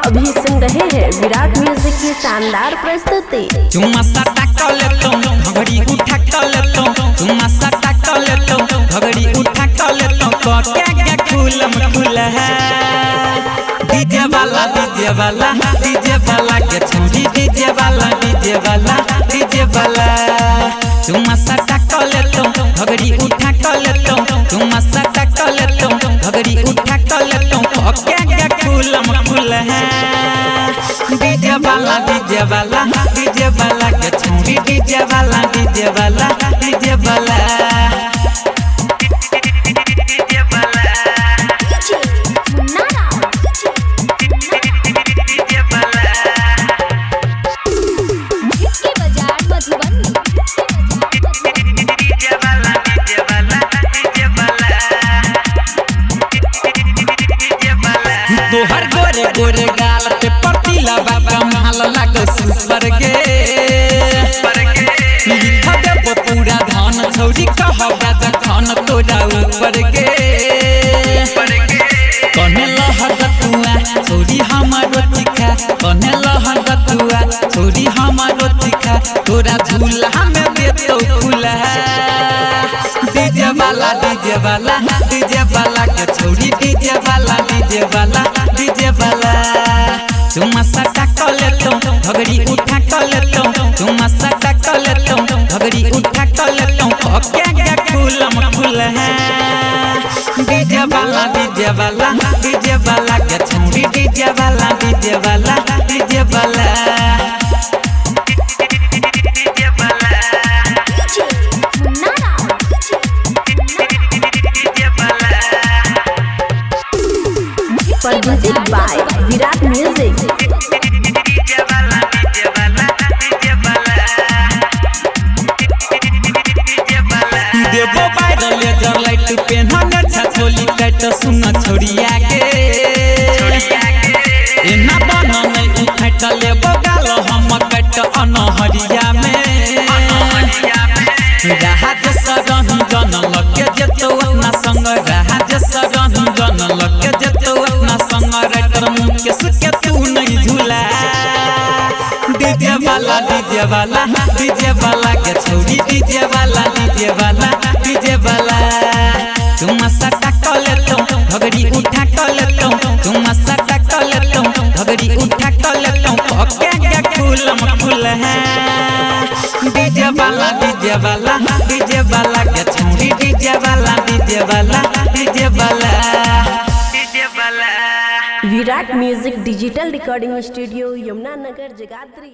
अभी सुन रहे हैं विराट म्यूजिक की शानदार प्रस्तुति। चुम्मा सटा कर लेतो घड़ी उठा कर लेतो चुम्मा सटा कर लेतो घड़ी उठा कर लेतो क्या खुलम खुला है डीजे वाला के छोड़ी डीजे वाला चुम्मा सटा कर लेतो घड़ी उठा कर लेतो चुम्मा सटा कर लेतो घड़ी उठा कर लेतो क्या खुलम खुला है डीजे वाला के छोड़ी डीजे वाला तोहर गोरे गोरे गाल पे पतीला बाबा महल लागो सुपर गे लिख देबो पूरा धन छौरी कहबा जखन तोरा ऊपर गे कने लहगतुआ छौरी हमारो चिखा कने लहगतुआ छौरी हमारो चिखा तोरा झूला में देतो खुला डीजे वाला के छौरी डीजे वाला चुम्मा सटा कर लेतो घड़ी उठा कर लेतो चुम्मा सटा कर लेतो घड़ी उठा कर लेतो क्या खुलम खुला है डीजे वाला के छौरी डीजे वाला प्रोड्यूस्ड बाय विराट म्यूजिक। देबो वायरल लेजर लाइट पेनहने छछोली काट सुन छोड़िया के एना बन नै उठाट लेबो गाल हम काट अनहरिया में राज सरंजन लगे जेतो अपना संग राज सरंजन लगे जेतो अपना संग राइटर मुकेश के तू नहीं झूला डीजे वाला के छौरी डीजे वाला चुम्मा सटा कर लेतो घड़ी उठा कर लेतो चुम्मा सटा कर लेतो घड़ी उठा कर लेतो क्या खुलम खुला है डीजे वाला के छौरी डीजे वाला Virat music digital recording studio Yamuna Nagar Jagadhri.